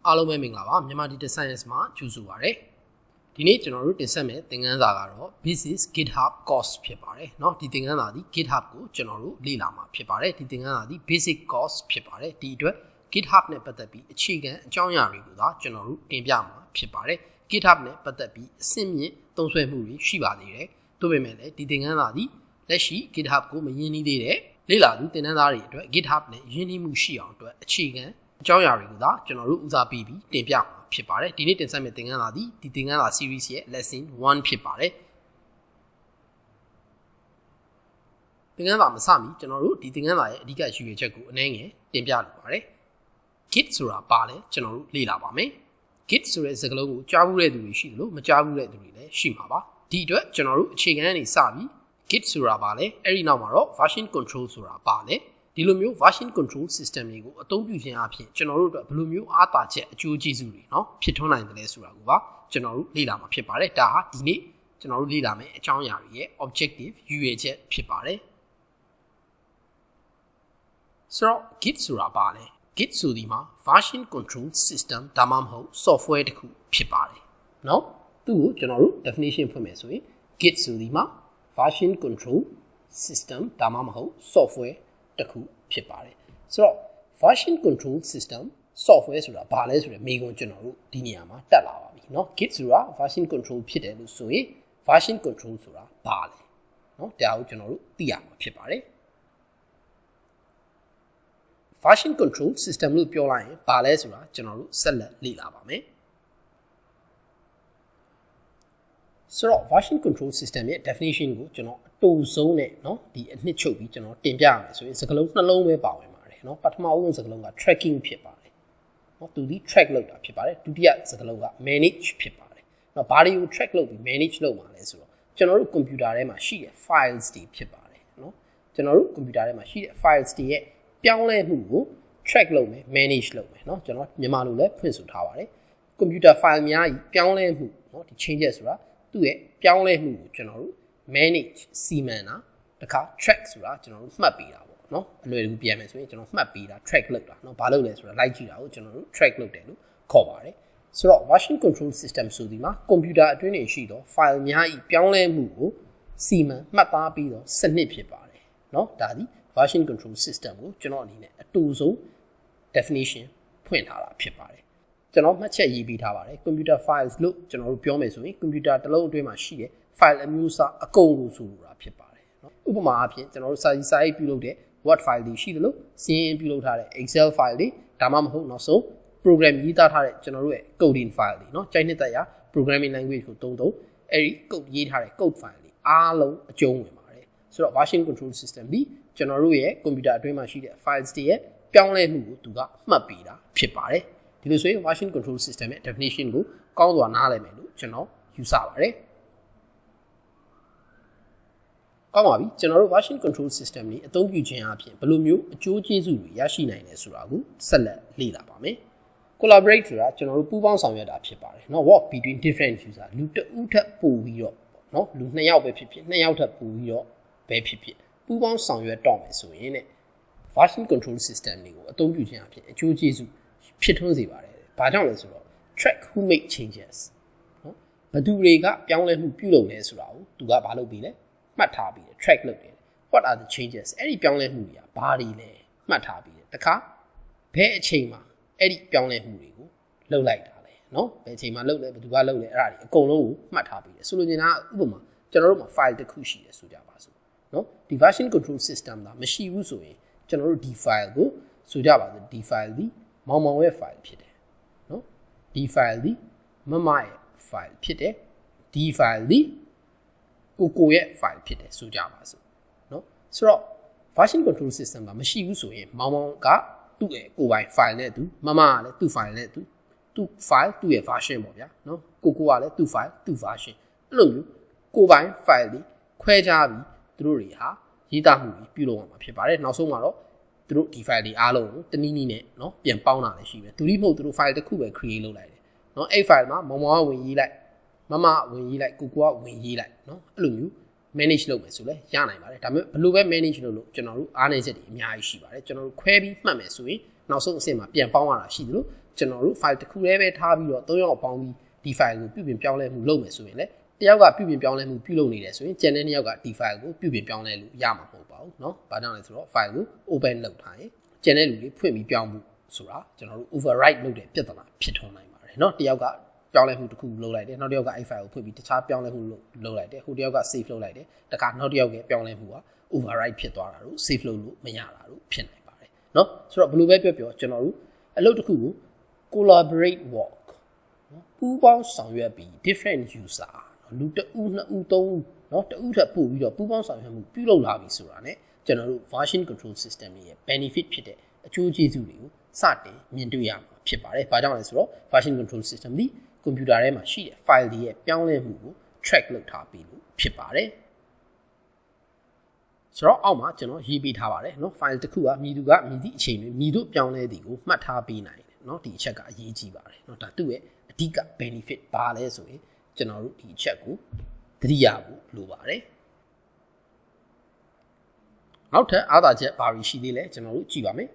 အားလုံးပဲမင်္ဂလာပါမြန်မာ Data Science မှာကြိုဆိုပါရစေဒီနေ့ကျွန်တော်တို့တင်ဆက်မယ့်သင်ခန်းစာကတော့ Basis GitHub course ဖြစ်ပါတယ်เนาะဒီသင်ခန်းစာဒီ GitHub ကိုကျွန်တော်တို့လေ့လာမှာဖြစ်ပါတယ်ဒီသင်ခန်းစာဒီ Basic course ဖြစ်ပါတယ်ဒီအတွက် GitHub နဲ့ပတ်သက်ပြီးအခြေခံအကြောင်းအရာတွေကိုသာကျွန်တော်တို့တင်ပြမှာဖြစ်ပါတယ် GitHub နဲ့ပတ်သက်ပြီးအဆင့်မြင့်သုံးစွဲမှုတွေရှိပါသေးတယ်သို့ပေမဲ့လည်းဒီသင်ခန်းစာဒီလက်ရှိ GitHub ကိုမရင်းနှီးသေးတဲ့လေ့လာသူသင်တန်းသားတွေအတွက် GitHub နဲ့ရင်းနှီးမှုရှိအောင်အတွက်အခြေခံအကြောင်းအရာတွေကိုသာကျွန်တော်တို့ဦးစားပေးပြီးတင်ပြမှာဖြစ်ပါတယ်ဒီနေ့တင်ဆက်မယ့်သင်ခန်းစာဒီသင်ခန်းစာ series ရဲ့ lesson 1ဖြစ်ပါတယ်သင်ခန်းစာမစမီကျွန်တော်တို့ဒီသင်ခန်းစာရဲ့အဓိကရည်ရွယ်ချက်ကိုအနည်းငယ်တင်ပြလိုပါတယ် Git ဆိုတာပါလဲကျွန်တော်တို့လေ့လာပါမယ် Git ဆိုတဲ့စကားလုံးကိုကြားဘူးတဲ့သူတွေရှိတယ်လို့မကြားဘူးတဲ့သူတွေလည်းရှိမှာပါဒီအတွက်ကျွန်တော်တို့အခြေခံကနေစပြီး Git ဆိုတာပါလဲအဲ့ဒီနောက်မှာတော့ version control ဆိုတာပါလဲဒီလိုမျိုး version control system တွေကိုအသုံးပြုခြင်းအပြင်ကျွန်တော်တို့အတွက်ဘယ်လိုမျိုးအားသာချက်အကျိုးကျေးဇူးတွေเนาะဖြစ်ထွန်းနိုင်တယ်လဲဆိုတာကိုပါကျွန်တော်တို့လေ့လာမှာဖြစ်ပါတယ်ဒါဟာဒီနေ့ကျွန်တော်တို့လေ့လာမယ့်အကြောင်းအရာတွေရဲ့ objective ရည်ရွယ်ချက်ဖြစ်ပါတယ်ဆိုတော့ Git ဆိုတာပါလဲ Git ဆိုဒီမှာ version control system ဒါမှမဟုတ် software တစ်ခုဖြစ်ပါတယ်เนาะသူ့ကိုကျွန်တော်တို့ definition ဖွင့်မယ်ဆိုရင် Git ဆိုဒီမှာ version control system ဒါမှမဟုတ် software တစ်ခုဖြစ်ပါတယ်ဆိုတော့ version control system software ဆိုတာဘာလဲဆိုတဲ့မေးခွန်းကျွန်တော်တို့ဒီနေရာမှာတက်လာပါပြီเนาะ Git ဆိုတာ version control ဖြစ်တယ်လို့ဆိုရင် version control ဆိုတာဘာလဲเนาะဒါကိုကျွန်တော်တို့သိရမှာဖြစ်ပါတယ် version control system လို့ပြောလိုက်ရင်ဘာလဲဆိုတာကျွန်တော်တို့ဆက်လက်လေ့လာပါမယ်ဆိုတော့ version control system ရဲ့ definition ကိုကျွန်တော်အတူဆုံးနဲ့เนาะဒီအနှစ်ချုပ်ပြီးကျွန်တော်တင်ပြရမယ်ဆိုရင်စကားလုံးနှလုံးပဲပါဝင်ပါတယ်เนาะပထမအဦးဆုံးစကားလုံးက tracking ဖြစ်ပါတယ်เนาะသူဒီ track လုပ်တာဖြစ်ပါတယ်ဒုတိယစကားလုံးက manage ဖြစ်ပါတယ်เนาะဘာတွေကို track လုပ်ပြီး manage လုပ်မှာလဲဆိုတော့ကျွန်တော်တို့ computer ထဲမှာရှိတဲ့ files တွေဖြစ်ပါတယ်เนาะကျွန်တော်တို့ computer ထဲမှာရှိတဲ့ files တွေရဲ့ပြောင်းလဲမှုကို track လုပ်မယ် manage လုပ်မယ်เนาะကျွန်တော်မြန်မာလိုလည်းဖွင့်ဆိုထားပါတယ် computer file များကြီးပြောင်းလဲမှုเนาะဒီ changes ဆိုတာသူ့ရဲ့ပြောင်းလဲမှုကိုကျွန်တော်တို့ manage စီမံတာတခါ track ဆိုတာကျွန်တော်တို့မှတ်ပေးတာပေါ့เนาะအလွယ်တကူပြန်မယ်ဆိုရင်ကျွန်တော်မှတ်ပေးတာ track လုပ်တာเนาะဘာလုပ်လဲဆိုတာလိုက်ကြည့်တာကိုကျွန်တော်တို့ track လုပ်တယ်လို့ခေါ်ပါတယ်ဆိုတော့ version control system ဆိုဒီမှာ computer အတွင်းနေရှိတော့ file များကြီးပြောင်းလဲမှုကိုစီမံမှတ်သားပြီးတော့စနစ်ဖြစ်ပါတယ်เนาะဒါဒီ version control system ကိုကျွန်တော်အနေနဲ့အတူဆုံး definition ဖွင့်ထားတာဖြစ်ပါတယ်ကျွန်တော်မှတ်ချက်ရေးပေးထားပါတယ် computer files လို့ကျွန်တော်တို့ပြောမယ်ဆိုရင် computer တစ်လုံးအတွင်းမှာရှိတဲ့ file အမျိုးအစားအကုန်ကိုဆိုလိုတာဖြစ်ပါတယ်เนาะဥပမာအားဖြင့်ကျွန်တော်တို့စာရေးပြုလုပ်တဲ့ word file တွေရှိတယ်လို့စီးရင်ပြုလုပ်ထားတဲ့ excel file တွေဒါမှမဟုတ်နောက်ဆုံး program ရေးသားထားတဲ့ကျွန်တော်တို့ရဲ့ coding file တွေเนาะကြိုက်နှစ်သက်ရာ programming language ကိုသုံးအဲ့ဒီ code ရေးထားတဲ့ code file တွေအားလုံးအကျုံးဝင်ပါတယ်ဆိုတော့ version control system ဒီကျွန်တော်တို့ရဲ့ computer အတွင်းမှာရှိတဲ့ files တွေရဲ့ပြောင်းလဲမှုကိုသူကမှတ်ပေးတာဖြစ်ပါတယ်ဒီလိုဆိုရင် version control system ရဲ့ definition ကိုကောင်းစွာနားလည်မယ်လို့ကျွန်တော်ယူဆပါတယ်ကောင်းပါပြီကျွန်တော်တို့ version control system นี้အသုံးပြုခြင်းအပြင်ဘယ်လိုမျိုးအကျိုးကျေးဇူးတွေရရှိနိုင်လဲဆိုတာကိုဆက်လက်လေ့လာပါမယ် collaborate ဆိုတာကျွန်တော်တို့ပူးပေါင်းဆောင်ရွက်တာဖြစ်ပါတယ်เนาะ work between different user လူတစ်ဦးထပ်ပို့ပြီးတော့เนาะလူနှစ်ယောက်ပဲဖြစ်ဖြစ်နှစ်ယောက်ထပ်ပို့ပြီးတော့ပဲဖြစ်ဖြစ်ပူးပေါင်းဆောင်ရွက်တော့မယ်ဆိုရင်version control system တွေကိုအသုံးပြုခြင်းအပြင်အကျိုးကျေးဇူးဖြစ်ထွန်းစေပါတယ်။ဘာကြောင့်လဲဆိုတော့ track who make changes နော်ဘယ်သူတွေကပြောင်းလဲမှုပြုလုပ်လဲဆိုတာကိုသူကဘာလုပ်ပြီးလဲမှတ်ထားပြီးတယ် track လုပ်တယ် what are the changes အဲ့ဒီပြောင်းလဲမှုတွေကဘာတွေလဲမှတ်ထားပြီးတယ်တခါဘယ်အချိန်မှာအဲ့ဒီပြောင်းလဲမှုတွေကိုလုပ်လိုက်တာလဲနော်ဘယ်အချိန်မှာလုပ်လဲဘယ်သူကလုပ်လဲအဲ့ဒါတွေအကုန်လုံးကိုမှတ်ထားပြီးတယ်ဆိုလိုချင်တာဥပမာကျွန်တော်တို့မှာ file တစ်ခုရှိတယ်ဆိုကြပါစို့နော်ဒီ version control system ကမရှိဘူးဆိုရင်ကျွန်တော်တို့ဒီ file ကိုဆိုကြပါစို့ဒီ file ဒီမောင်မောင်ရဲ့ file ဖြစ်တယ်နော်ဒီ file ဒီမမရဲ့ file ဖြစ်တယ်ဒီ file ဒီကိုရဲ့ file ဖြစ်တယ်ဆိုကြပါစို့နော်ဆိုတော့ version control system ကမရှိဘူးဆိုရင်မောင်မောင်ကသူ့ရဲ့ကိုယ်ပိုင် file နဲ့သူမမကလည်းသူ့ file နဲ့သူ့ file သူ့ရဲ့ version ပေါ့ဗျာနော်ကိုကလည်းသူ့ file သူ့ version အဲ့လိုမျိုးကိုယ်ပိုင် file တွေခွဲခြားပြီးသူတို့တွေဟာရေးသားမှုပြုလုပ်ရမှာဖြစ်ပါတယ်နောက်ဆုံးမှာတော့သူတို့ဒီ file တွေအားလုံးကိုတနည်းနည်းနဲ့เนาะပြန်ပေါင်းတာလည်းရှိတယ်သူဒီမဟုတ်သူတို့ file တစ်ခုပဲ create လုပ်လိုက်တယ်เนาะအဲ့ file မှာမောင်မောင်ကဝင်ရေးလိုက်မမဝင်ရေးလိုက်ကိုကဝင်ရေးလိုက်เนาะအဲ့လိုမျိုး manage လုပ်မယ်ဆိုလဲရနိုင်ပါတယ်ဒါပေမဲ့ဘယ်လိုပဲ manage လုပ်လို့ကျွန်တော်တို့အားနည်းချက်တွေအများကြီးရှိပါတယ်ကျွန်တော်တို့ခွဲပြီးမှတ်မယ်ဆိုရင်နောက်ဆုံးအဆင့်မှာပြန်ပေါင်းရတာရှိတယ်လို့ ကျွန်တော်တို့ file တစ်ခုလေးပဲထားပြီးတော့3ယောက်ပေါင်းပြီးဒီ file ကိုပြုပြင်ပြောင်းလဲမှုလုပ်မယ်ဆိုရင်လည်းတယောက်ကပြုပြင်ပြောင်းလဲမှုပြုလုပ်နေတယ်ဆိုရင်ကျန်တဲ့နှစ်ယောက်ကဒီ file ကိုပြုပြင်ပြောင်းလဲလို့ရမှာမဟုတ်ပါဘူးเนาะဘာကြောင့်လဲဆိုတော့ file ကို open လုပ်ထားရင်ကျန်တဲ့လူတွေဖွင့်ပြီးပြောင်းမှုဆိုတာကျွန်တော်တို့ override လုပ်တဲ့ပြဿနာဖြစ်ထွန်းနိုင်ပါတယ်เนาะတယောက်ကပြောင်းလဲမှုတစ်ခုလုပ်လိုက်တယ်နောက်တစ်ယောက်ကအဲ့ file ကိုဖွင့်ပြီးတခြားပြောင်းလဲမှုလုပ်လိုက်တယ်ဟိုတယောက်က save လုပ်လိုက်တယ်တခါနောက်တစ်ယောက်ကပြောင်းလဲမှုက override ဖြစ်သွားတာတို့ save လုပ်လို့မရတာတို့ဖြစ်နိုင်ပါတယ်เนาะဆိုတော့ဘယ်လိုပဲပြောကျွန်တော်တို့အလုပ်တစ်ခုကို collaborate work နော်ပူးပေါင်းဆောင်ရွက်ပြီး different user လူတဦးနှစ်ဦးသုံးဦးเนาะတဦးထပ်ပို့ပြီးတော့ပူးပေါင်းဆောင်ရွက်မှုပြုလုပ်လာပြီဆိုတာ ਨੇ ကျွန်တော်တို့ version control system ရဲ့ benefit ဖြစ်တဲ့အကျိုးကျေးဇူးတွေကိုစတင်မြင်တွေ့ရမှာဖြစ်ပါတယ်။ဘာကြောင့်လဲဆိုတော့ version control system ဒီကွန်ပျူတာထဲမှာရှိတဲ့ file တွေရဲ့ပြောင်းလဲမှုကို track လုပ်ထားပြီးလို့ဖြစ်ပါတယ်။ဆိုတော့အောက်မှာကျွန်တော်ရေးပေးထားပါတယ်เนาะ file တစ်ခုကမြည်သူကမြည်သည့်အချိန်တွင်မြည်တို့ပြောင်းလဲသည်ကိုမှတ်ထားပေးနိုင်တယ်เนาะဒီအချက်ကအရေးကြီးပါတယ်เนาะဒါသူ့ရဲ့အဓိက benefit ဘာလဲဆိုရင်ကျွန်တော်တို့ဒီအချက်ကိုသတိရဖို့လိုပါတယ်နောက်ထပ်အားသာချက်ဘာတွေရှိသေးလဲကျွန်တော်တို့ကြည့်ပါမယ်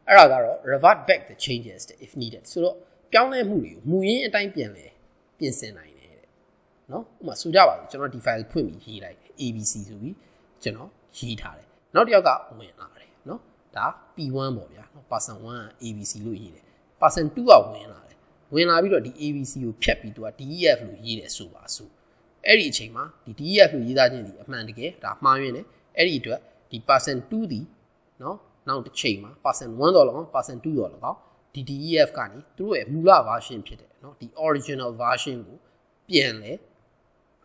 အဲ့ဒါကတော့ revert back the changes if needed ဆိုတော့ပြောင်းလဲမှုတွေကိုမူရင်းအတိုင်းပြန်လဲပြင်ဆင်နိုင်တယ်တဲ့เนาะဥပမာဆိုကြပါစို့ကျွန်တော်ဒီ file ဖွင့်ပြီးရေးလိုက်တယ် abc ဆိုပြီးကျွန်တော်ရေးထားတယ်နောက်တစ်ယောက်ကဝင်လာတယ်เนาะဒါ p1 ပေါ့ဗျာเนาะ person 1 abc လို့ရေးတယ် person 2ကဝင်လာတယ်ဝင်လာပြီးတော့ဒီ abc ကိုဖြတ်ပြီးသူက def လို့ရေးတယ်ဆိုပါစို့အဲ့ဒီအချိန်မှာဒီ def လို့ရေးသားခြင်းဒီအမှန်တကယ်ဒါမှားယွင်းတယ်အဲ့ဒီအတွက်ဒီ person 2ဒီเนาะနောက်တစ်ချိန်မှာ person 1တော့လောက် person 2တော့လောက်ဒီ def ကနေသူတို့ရဲ့မူလ version ဖြစ်တယ်เนาะဒီ original version ကိုပြန်လဲ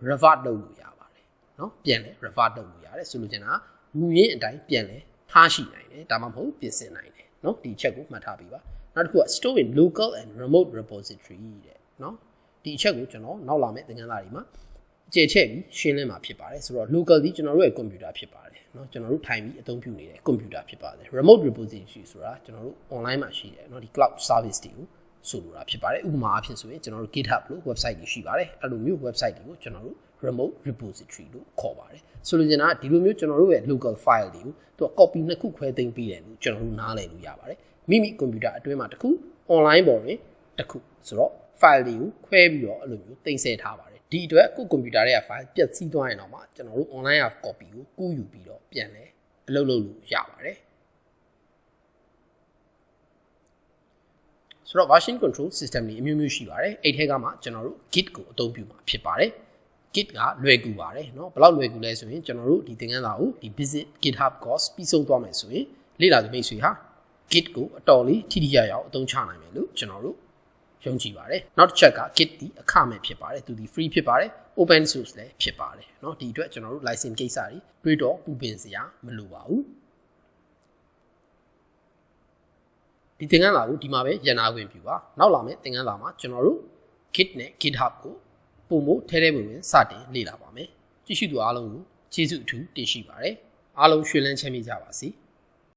revert လုပ်လို့ရပါတယ်เนาะပြန်လဲ revert လုပ်လို့ရတယ်ဆိုလိုချင်တာမူရင်းအတိုင်းပြန်လဲထားရှိနိုင်တယ်ဒါမှမဟုတ်ပြင်ဆင်နိုင်တယ်เนาะဒီအချက်ကိုမှတ်ထားပြီးပါနောက်တစ်ခုက store in local and remote repository တဲ့เนาะဒီအချက်ကိုကျွန်တော်နောက်လာမယ့်သင်ခန်းစာတွေမှာကျေချက်ပြီးရှင်းလင်းမှာဖြစ်ပါတယ်ဆိုတော့ local ဒီကျွန်တော်တို့ရဲ့ computer ဖြစ်ပါတယ်เนาะကျွန်တော်တို့ထိုင်ပြီးအသုံးပြုနေတဲ့ computer ဖြစ်ပါတယ် remote repository ဆိုတာကျွန်တော်တို့ online မှာရှိတယ်เนาะဒီ cloud service တွေကိုဆိုလိုတာဖြစ်ပါတယ်ဥပမာအဖြစ်ဆိုရင်ကျွန်တော်တို့ GitHub လို့ website တွေရှိပါတယ်အဲ့လိုမျိုး website တွေကိုကျွန်တော်တို့ remote repository လို့ခေါ်ပါတယ်ဆိုလိုချင်တာဒီလိုမျိုးကျွန်တော်တို့ရဲ့ local file တွေကိုသူက copy နှစ်ခုခွဲသိမ်းပြီးတယ်လို့ကျွန်တော်တို့နားလည်လို့ရပါတယ်မိမိ computer အတွင်းမှာတစ်ခု online ပေါ်တွင်တစ်ခုဆိုတော့ file တွေကိုခွဲပြီးတော့အဲ့လိုမျိုးသိမ်းဆည်းထားပါတယ်ဒီအတွက်ကို computer ရဲ့ file ပျက်စီးသွားရင်တော့မှကျွန်တော်တို့ online copy ကိုကူးယူပြီးတော့ပြန်လဲအလုပ်လုပ်လို့ရပါတယ်ဆိုတော့ version control system တွေအမျိုးမျိုးရှိပါတယ်အဲ့ထဲကမှကျွန်တော်တို့ git ကိုအသုံးပြုမှာဖြစ်ပါတယ် git ကလွယ်ကူပါတယ်เนาะဘယ်လောက်လွယ်ကူလဲဆိုရင်ကျွန်တော်တို့ဒီသင်ခန်းစာကိုဒီ visit github course ပြီးဆုံးသွားမယ်ဆိုရင်လေ့လာသူမိတ်ဆွေဟာ git ကိုအတော်လေးထိထိရောက်အသုံးချနိုင်မယ်လို့ကျွန်တော်တို့ယုံကြည်ပါတယ်နောက်တစ်ချက်က git ဒီအခမဲ့ဖြစ်ပါတယ်သူဒီ free ဖြစ်ပါတယ် open source လည်းဖြစ်ပါတယ်เนาะဒီအတွက်ကျွန်တော်တို့ license ကိစ္စတွေတွေးတော့ပူပင်စရာမလိုပါဘူးဒီသင်ခန်းစာကိုဒီမှာပဲရန်နာခွင့်ပြုပါနောက်လာမယ့်သင်ခန်းစာမှာကျွန်တော်တို့ git နဲ့ github ကိုပုံမို့ထဲထဲဝင်စတင်လေ့လာပါမယ်ကြည့်ရှုသူအားလုံးကိုကျေးဇူးအထူးတင်ရှိပါတယ်အားလုံးရွှေလန်းချမ်းမြေ့ကြပါစေ